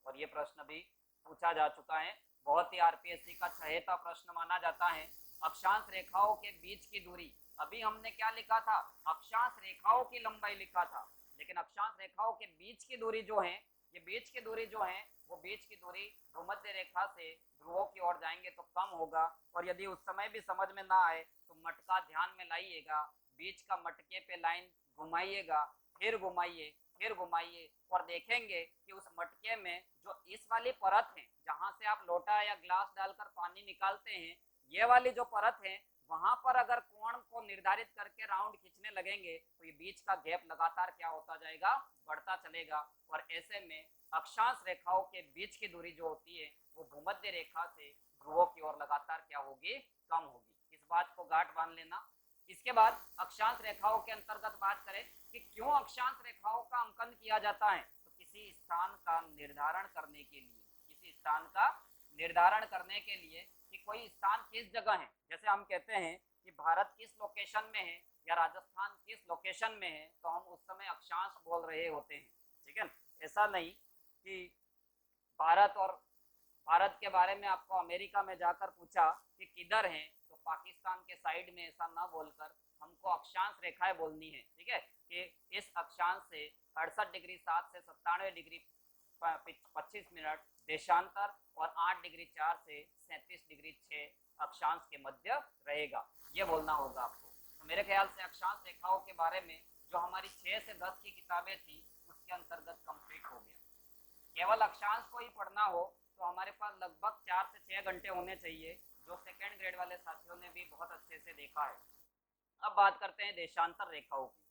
और ये प्रश्न भी पूछा जा चुका है, बहुत ही आरपीएससी का चहेता प्रश्न माना जाता है। अक्षांश रेखाओं के बीच की दूरी, अभी हमने क्या लिखा था, अक्षांश रेखाओं की लंबाई लिखा था, लेकिन अक्षांश रेखाओं के बीच की दूरी जो है, ये बीच की दूरी जो है वो बीच की दूरी भूमध्य रेखा से ध्रुवों की ओर जाएंगे तो कम होगा। और यदि उस समय भी समझ में ना आए तो मटका ध्यान में लाइएगा, बीच का मटके पे लाइन घुमाइएगा, फिर घुमाइए, फिर घुमाइए, और देखेंगे कि उस मटके में जो इस वाली परत है जहां से आप लोटा या ग्लास डालकर पानी निकालते हैं, ये वाली जो परत है वहां पर अगर कोण को निर्धारित करके राउंड खींचने लगेंगे तो ये बीच का गैप लगातार क्या होता जाएगा, बढ़ता चलेगा। और ऐसे में अक्षांश रेखाओं के बीच की दूरी जो होती है वो भूमध्य रेखा से ध्रुवों की ओर लगातार क्या होगी, कम होगी। इस बात को गांठ बांध लेना। इसके बाद अक्षांश रेखाओं के अंतर्गत बात करें कि क्यों अक्षांश रेखाओं का अंकन किया जाता है, तो किसी स्थान का निर्धारण करने के लिए, किसी स्थान का निर्धारण करने के लिए कि कोई स्थान किस जगह है। जैसे हम कहते हैं कि भारत किस लोकेशन में है या राजस्थान किस लोकेशन में है, तो हम उस समय अक्षांश बोल रहे होते हैं। ठीक है, ऐसा नहीं कि भारत के बारे में आपको अमेरिका में जाकर पूछा कि किधर है, तो पाकिस्तान के साइड में ऐसा ना बोलकर हमको अक्षांश रेखाएं बोलनी है। ठीक है, कि इस अक्षांश से 68 डिग्री 7 से 97 डिग्री 25 मिनट देशांतर और 8 डिग्री 4 से 37 डिग्री 6 अक्षांश के मध्य रहेगा, ये बोलना होगा आपको। तो मेरे ख्याल से अक्षांश रेखाओं के बारे में जो हमारी 6 से 10 की किताबें थी उसके अंतर्गत कंप्लीट हो गया। केवल अक्षांश को ही पढ़ना हो तो हमारे पास लगभग 4 से 6 घंटे होने चाहिए, जो सेकेंड ग्रेड वाले साथियों ने भी बहुत अच्छे से देखा है। अब बात करते हैं देशांतर रेखाओं की,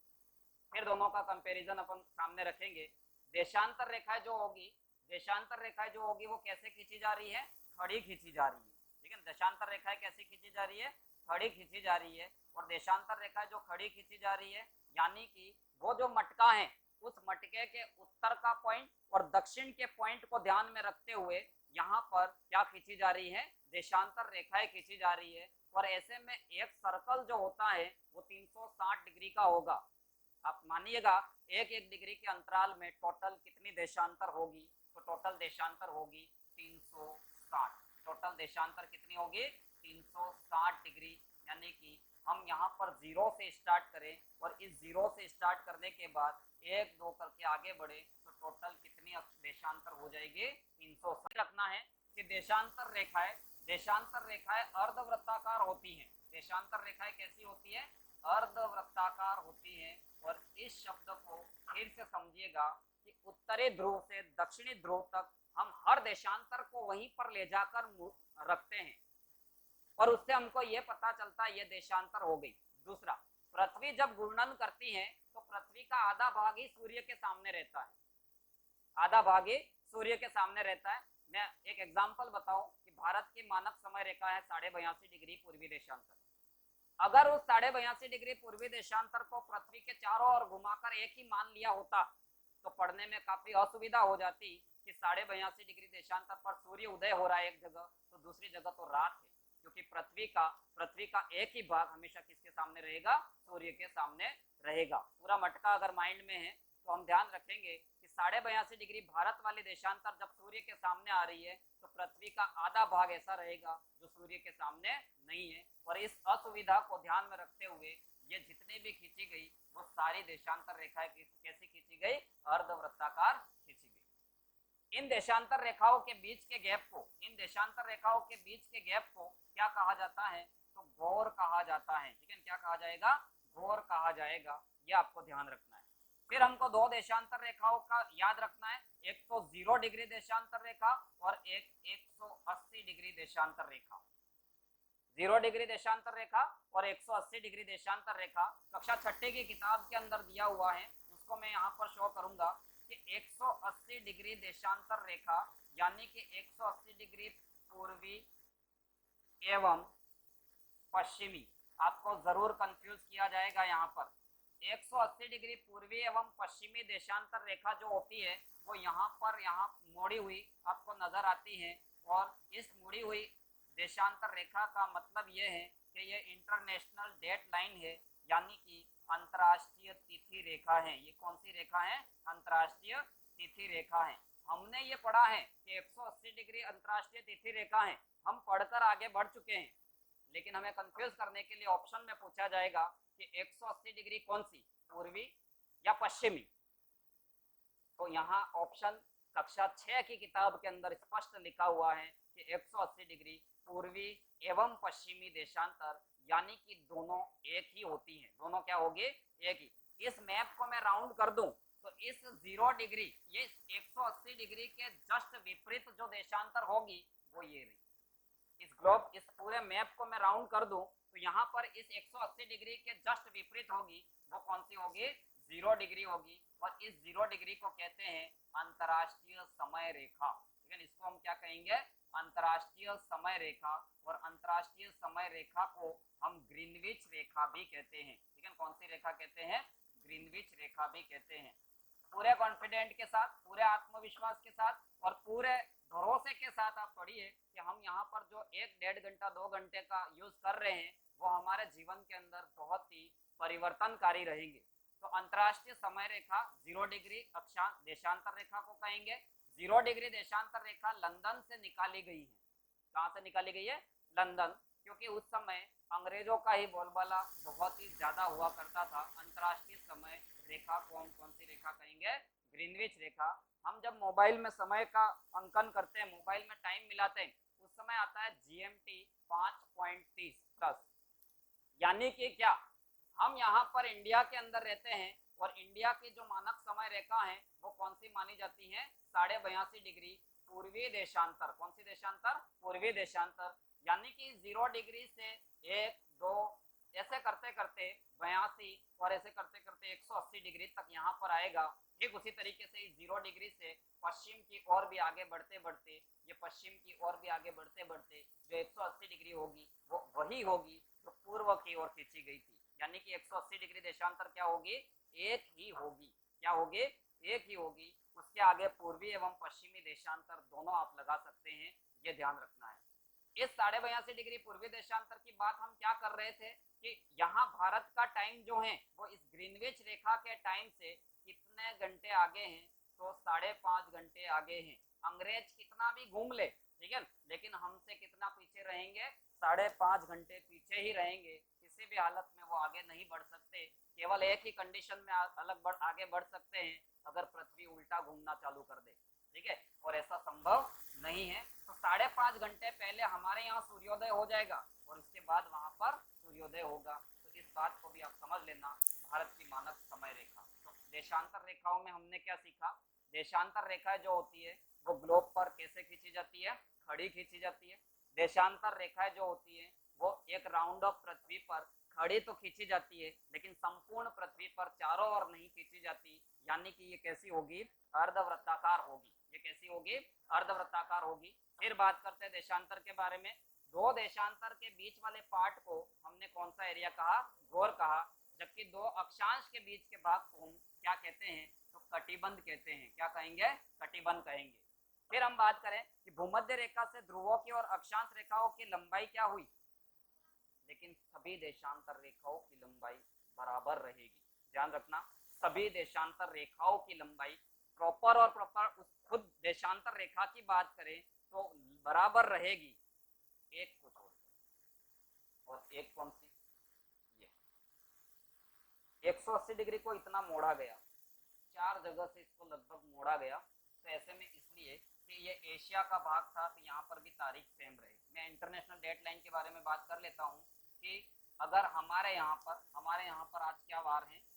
फिर दोनों का कंपैरिजन अपन सामने रखेंगे। देशांतर रेखाएं जो होगी, देशांतर रेखाएं जो होगी वो कैसे खींची जा रही है, खड़ी खींची जा रही है। ठीक है, देशांतर रेखाएं कैसे खींची जा रही है, खड़ी खींची जा रही है। और देशांतर रेखाएं जो खड़ी खींची जा रही है यानी कि वो जो मटका है उस मटके के उत्तर का पॉइंट और दक्षिण के पॉइंट को ध्यान में रखते हुए यहाँ पर क्या खींची जा रही है, देशांतर रेखाएं खींची जा रही है। और ऐसे में एक सर्कल जो होता है वो 360 डिग्री का होगा। आप मानिएगा एक एक डिग्री के अंतराल में टोटल कितनी देशांतर होगी, तो टोटल देशांतर होगी 360। टोटल देशांतर कितनी होगी, 360 डिग्री, यानी कि हम यहाँ पर 0 से स्टार्ट करें और इस 0 से स्टार्ट करने के बाद 1 2 करके आगे बढ़े तो टोटल कितनी देशांतर हो जाएगी 360। रखना है कि देशांतर रेखाएं अर्धवृत्ताकार होती हैं। देशांतर रेखाएं कैसी होती है? अर्धवृत्ताकार होती हैं। और इस शब्द को फिर से समझिएगा कि उत्तरी ध्रुव से दक्षिणी ध्रुव तक हम हर देशांतर को वहीं पर ले जाकर रखते हैं और उससे हमको ये पता चलता है ये देशांतर हो गई। दूसरा, पृथ्वी जब घूर्णन करती है तो पृथ्वी का आधा भाग ही सूर्य के सामने रहता है, आधा भाग ही सूर्य के सामने रहता है। मैं एक एग्जांपल बताऊं कि भारत की मानक समय रेखा है 82.5 डिग्री पूर्वी देशांतर। अगर उस 82.5 डिग्री पूर्वी देशांतर को पृथ्वी के चारों ओर घुमाकर एक ही मान लिया होता तो पढ़ने में काफी असुविधा हो जाती कि 82.5 डिग्री देशांतर पर सूर्य उदय हो रहा है एक जगह तो दूसरी जगह तो रात है, क्योंकि पृथ्वी का एक ही भाग हमेशा किसके सामने रहेगा? सूर्य के सामने रहेगा। पूरा मटका अगर माइंड में है तो हम ध्यान रखेंगे कि 82.5 डिग्री भारत वाली देशांतर जब सूर्य के सामने आ रही है तो पृथ्वी का आधा भाग ऐसा रहेगा जो सूर्य के सामने नहीं है। और इस असुविधा को ध्यान में रखते हुए ये जितनी भी खींची गई वो सारी देशांतर रेखाएं कैसी खींची गई? अर्धवृत्ताकार खींची गई। इन देशांतर रेखाओं के बीच के गैप को क्या कहा जाता है? तो गौर कहा जाता है। ठीक है, क्या कहा जाएगा? गौर कहा जाएगा। ये आपको ध्यान रखना है। फिर हमको दो देशांतर रेखाओं का याद रखना है, एक तो 0 डिग्री देशांतर रेखा और एक 180 डिग्री देशांतर रेखा। 0 डिग्री देशांतर रेखा और 180 डिग्री देशांतर रेखा कक्षा 6 की किताब के अंदर दिया हुआ है, उसको मैं यहाँ पर शो करूंगा कि 180 डिग्री देशांतर रेखा यानी कि 180 डिग्री पूर्वी एवं पश्चिमी। आपको जरूर कंफ्यूज किया जाएगा यहाँ पर। 180 डिग्री पूर्वी एवं पश्चिमी देशांतर रेखा जो होती है वो यहाँ मोड़ी हुई आपको नजर आती है। और इस मुड़ी हुई देशांतर रेखा का मतलब ये है कि ये इंटरनेशनल डेट लाइन है, यानी कि अंतर्राष्ट्रीय तिथि रेखा है। ये कौन सी रेखा है? अंतर्राष्ट्रीय तिथि रेखा है। हमने ये पढ़ा है कि 180 डिग्री अंतर्राष्ट्रीय तिथि रेखा है, हम पढ़कर आगे बढ़ चुके हैं, लेकिन हमें कंफ्यूज करने के लिए ऑप्शन में पूछा जाएगा कि 180 डिग्री कौन सी, पूर्वी या पश्चिमी। तो यहाँ ऑप्शन कक्षा 6 की किताब के अंदर स्पष्ट लिखा हुआ है कि 180 डिग्री पूर्वी एवं पश्चिमी देशांतर, यानी कि दोनों एक ही होती हैं। दोनों क्या होगी? एक ही। इस मैप को मैं राउंड कर दूं तो इस 0 डिग्री, ये 180 डिग्री के जस्ट विपरीत जो देशांतर होगी वो ये रही। इस पूरे मैप को मैं राउंड कर दूं तो यहाँ पर इस 180 डिग्री के जस्ट विपरीत होगी, वो कौन सी होगी? 0 डिग्री होगी। और इस 0 डिग्री को कहते हैं अंतर्राष्ट्रीय समय रेखा। ठीक है, इसको हम क्या कहेंगे? अंतर्राष्ट्रीय समय रेखा। और अंतर्राष्ट्रीय समय रेखा को हम ग्रीनविच रेखा भी कहते हैं। ठीक है, कौन सी रेखा कहते हैं? ग्रीनविच रेखा भी कहते हैं। पूरे कॉन्फिडेंट के साथ, पूरे आत्मविश्वास के साथ और पूरे भरोसे के साथ आप पढ़िए कि हम यहाँ पर जो 1-1.5 घंटा 2 घंटे का यूज कर रहे हैं वो हमारे जीवन के अंदर बहुत ही परिवर्तनकारी रहेंगे। तो अंतर्राष्ट्रीय समय रेखा 0 डिग्री अक्षांश देशांतर रेखा को कहेंगे। 0 डिग्री देशांतर रेखा लंदन से निकाली गई है। कहाँ से निकाली गई है? लंदन, क्योंकि उस समय अंग्रेजों का ही बोलबाला बहुत ही ज्यादा हुआ करता था। अंतर्राष्ट्रीय समय रेखा को हम कौन सी रेखा कहेंगे? ग्रीनविच रेखा। हम जब मोबाइल में समय का अंकन करते हैं, मोबाइल में टाइम मिलाते हैं, उस समय आता है GMT 5.30 प्लस, यानी कि क्या हम यहाँ पर इंडिया के अंदर रहते हैं और इंडिया की जो मानक समय रेखा है वो कौन सी मानी जाती है? 82.5 डिग्री पूर्वी देशांतर। कौन सी देशांतर? पूर्वी देशांतर। यानी कि 0 डिग्री से 1 2 ऐसे करते करते 82 और ऐसे करते करते 180 डिग्री तक यहाँ पर आएगा। ठीक उसी तरीके से 0 डिग्री से पश्चिम की ओर भी आगे बढ़ते बढ़ते, ये पश्चिम की ओर भी आगे बढ़ते बढ़ते जो 180 डिग्री होगी वो वही होगी जो पूर्व की ओर खींची गई थी। यानी कि 180 डिग्री देशांतर क्या होगी? एक ही होगी। क्या होगी? एक ही होगी। उसके आगे पूर्वी एवं पश्चिमी देशांतर दोनों आप लगा सकते हैं, ये ध्यान रखना है। इस 82.5 डिग्री पूर्वी देशांतर की बात हम क्या कर रहे थे कि यहाँ भारत का टाइम जो है वो इस ग्रीनविच रेखा के टाइम से कितने घंटे आगे हैं? तो 5.5 घंटे आगे हैं। अंग्रेज कितना भी घूम ले, ठीक है, लेकिन हमसे कितना पीछे रहेंगे? 5.5 घंटे पीछे ही रहेंगे। किससे किसी भी हालत में वो आगे नहीं बढ़ सकते। केवल एक ही कंडीशन में आगे बढ़ सकते हैं, अगर पृथ्वी उल्टा घूमना चालू कर दे, ठीक है, और ऐसा संभव नहीं है। तो 5.5 घंटे पहले हमारे यहाँ सूर्योदय हो जाएगा और उसके बाद वहां पर सूर्योदय होगा। तो इस बात को भी आप समझ लेना, भारत की मानक समय रेखा। तो देशांतर रेखाओं में हमने क्या सीखा, देशांतर रेखा जो होती है वो ग्लोब पर कैसे खींची जाती है, खड़ी खींची जाती है। देशांतर रेखाएं जो होती है वो एक राउंड ऑफ पृथ्वी पर खड़ी तो खींची जाती है, लेकिन संपूर्ण पृथ्वी पर चारों ओर नहीं खींची जाती, यानी कि ये कैसी होगी, अर्धवृत्ताकार होगी। ये कैसी होगी, अर्धवृत्ताकार होगी। फिर बात करते हैं देशांतर के बारे में। दो देशांतर के बीच वाले पार्ट को हमने कौन सा एरिया कहा, गोर कहा, जबकि दो अक्षांश के बीच के भाग को हम क्या कहते हैं, तो कटिबंध कहते हैं। क्या कहेंगे, कटिबंध कहेंगे। फिर हम बात करें कि भूमध्य रेखा से ध्रुवों की और अक्षांश रेखाओं की लंबाई क्या हुई, लेकिन सभी देशांतर रेखाओं की लंबाई बराबर रहेगी। ध्यान रखना, सभी देशांतर रेखाओं की लंबाई प्रॉपर और प्रॉपर खुद देशांतर रेखा की बात करें तो बराबर रहेगी, एक को छोड़कर। और एक कौन सी, ये 180 डिग्री को इतना मोड़ा गया, 4 जगह से इसको लगभग मोड़ा गया। तो ऐसे में इसलिए कि ये एशिया का भाग था, तो यहाँ पर भी तारीख सेम रहे। मैं इंटरनेशनल डेट लाइन के बारे में बात कर लेता हूँ कि अगर हमारे यहाँ पर आज क्या वार है,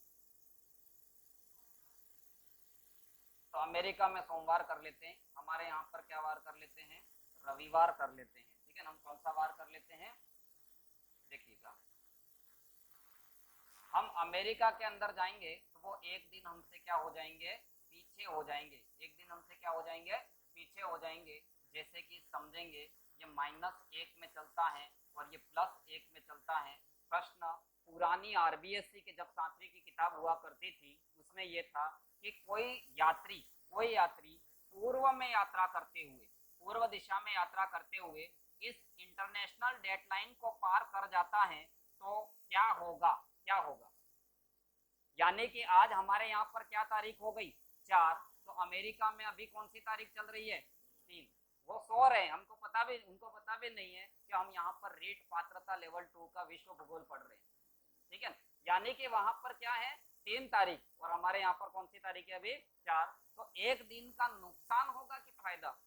तो अमेरिका में सोमवार कर लेते हैं, हमारे यहाँ पर क्या वार कर लेते हैं, रविवार कर लेते हैं, ठीक है ना। हम कौन सा वार कर लेते हैं, देखिएगा, हम अमेरिका के अंदर जाएंगे तो वो एक दिन हमसे क्या हो जाएंगे, पीछे हो जाएंगे। एक दिन हमसे क्या हो जाएंगे, पीछे हो जाएंगे। जैसे कि समझेंगे, ये -1 में चलता है और ये +1 में चलता है। प्रश्न पुरानी आरबीएससी के जब 7वीं की किताब हुआ करती थी उसमें ये था कि कोई यात्री पूर्व में यात्रा करते हुए, पूर्व दिशा में यात्रा करते हुए इस इंटरनेशनल डेडलाइन को पार कर जाता है तो क्या होगा, क्या होगा। यानी कि आज हमारे यहाँ पर क्या तारीख हो गई, 4, तो अमेरिका में अभी कौन सी तारीख चल रही है, 3। वो सो रहे हैं, उनको पता भी नहीं है कि हम यहाँ पर रीट पात्रता लेवल 2 का विश्व भूगोल पढ़ रहे हैं, ठीक है। यानी कि वहां पर क्या है, 3 तारीख, और हमारे यहाँ पर कौन सी तारीख है अभी, 4। तो एक दिन का नुकसान होगा कि फायदा,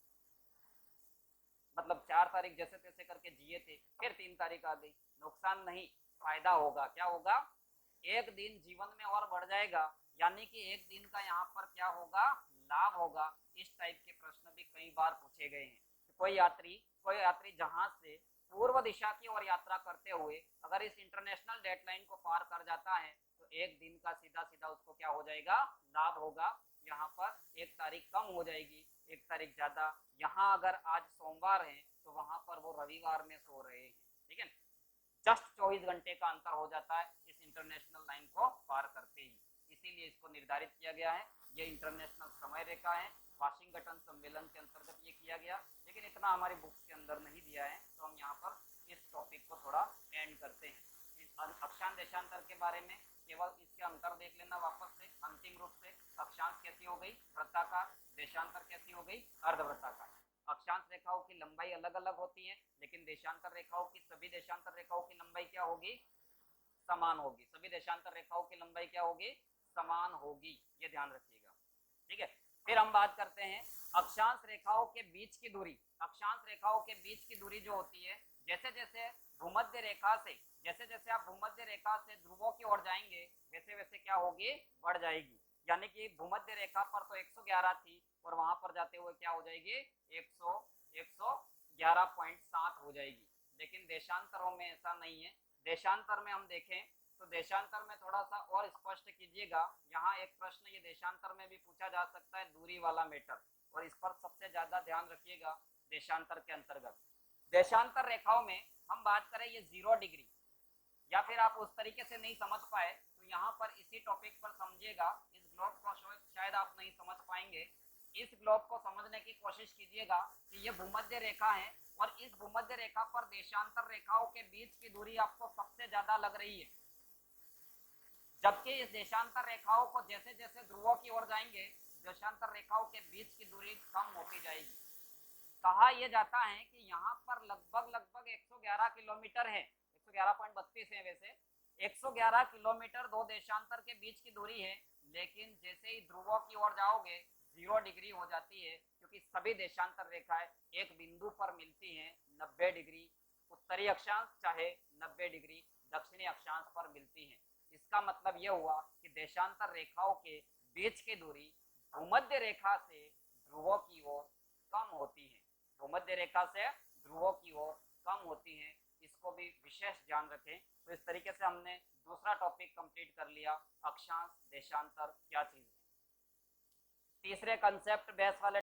मतलब 4 तारीख जैसे तैसे करके जिए थे, फिर 3 तारीख आ गई, नुकसान नहीं फायदा होगा। क्या होगा, एक दिन जीवन में और बढ़ जाएगा, यानी कि एक दिन का यहाँ पर क्या होगा, लाभ होगा। इस टाइप के प्रश्न भी कई बार पूछे गए हैं। तो कोई यात्री जहाज से पूर्व दिशा की ओर यात्रा करते हुए अगर इस इंटरनेशनल डेडलाइन को पार कर जाता है तो एक दिन का सीधा सीधा उसको क्या हो जाएगा, लाभ होगा। यहाँ पर एक तारीख कम हो जाएगी, एक तारीख ज्यादा। यहाँ अगर आज सोमवार है तो वहां पर वो रविवार में सो रहे हैं, ठीक है। जस्ट 24 घंटे का अंतर हो जाता है इस इंटरनेशनल लाइन को पार करते ही, इसीलिए इसको निर्धारित किया गया है। ये इंटरनेशनल समय रेखा है, वाशिंगटन सम्मेलन के अंतर्गत ये किया गया, लेकिन इतना हमारी बुक्स के अंदर नहीं दिया है, तो हम यहाँ पर इस टॉपिक को थोड़ा एंड करते हैं। अक्षांश देशांतर के बारे में केवल इसके अंतर देख लेना वापस से। अंतिम रूप से अक्षांश कैसी हो गई, वृत्ताकार, देशांतर कैसी हो गई, अर्धवृत्ताकार। अक्षांश रेखाओं की लंबाई अलग अलग होती है, लेकिन देशांतर रेखाओं की, सभी देशांतर रेखाओं की लंबाई क्या होगी, समान होगी। सभी देशांतर रेखाओं की लंबाई क्या होगी, समान होगी, ये ध्यान रखिएगा, ठीक है। फिर हम बात करते हैं अक्षांश रेखाओं के बीच की दूरी। अक्षांश रेखाओं के बीच की दूरी जो होती है, जैसे जैसे भूमध्य रेखा से, जैसे जैसे आप भूमध्य रेखा से ध्रुवों की ओर जाएंगे वैसे वैसे क्या होगी, बढ़ जाएगी। यानी कि भूमध्य रेखा पर तो 111 थी और वहां पर जाते हुए क्या हो जाएगी, 111.7 हो जाएगी। लेकिन देशांतरों में ऐसा नहीं है। देशांतर में हम देखें तो देशांतर में थोड़ा सा और स्पष्ट कीजिएगा। यहाँ एक प्रश्न ये देशांतर में भी पूछा जा सकता है, दूरी वाला मैटर, और इस पर सबसे ज्यादा ध्यान रखिएगा। देशांतर के अंतर्गत देशांतर रेखाओं में हम बात करें ये 0 डिग्री, या फिर आप उस तरीके से नहीं समझ पाए तो यहाँ पर इसी टॉपिक पर समझिएगा। इस ग्लोब को शायद आप नहीं समझ पाएंगे, इस ग्लोब को समझने की कोशिश कीजिएगा कि ये भूमध्य रेखा है और इस भूमध्य रेखा पर देशांतर रेखाओं के बीच की दूरी आपको सबसे ज्यादा लग रही है, जबकि इस देशांतर रेखाओं को जैसे जैसे ध्रुवों की ओर जाएंगे देशांतर रेखाओं के बीच की दूरी कम होती जाएगी। कहा यह जाता है कि यहाँ पर लगभग 111 किलोमीटर है, 111.32 है। वैसे 111 किलोमीटर दो देशांतर के बीच की दूरी है, लेकिन जैसे ही ध्रुवों की ओर जाओगे 0 डिग्री हो जाती है, क्योंकि सभी देशांतर रेखाएं एक बिंदु पर मिलती हैं 90 डिग्री उत्तरी अक्षांश चाहे 90 डिग्री दक्षिणी अक्षांश पर मिलती हैं। इसका मतलब यह हुआ कि देशांतर रेखाओं के बीच की दूरी भूमध्य रेखा से ध्रुवों की ओर कम होती है, भूमध्य रेखा से ध्रुवों की ओर कम होती है। इसको भी विशेष ध्यान रखें। तो इस तरीके से हमने दूसरा टॉपिक कंप्लीट कर लिया, अक्षांश देशांतर क्या चीज है। तीसरे कंसेप्ट बेस वाले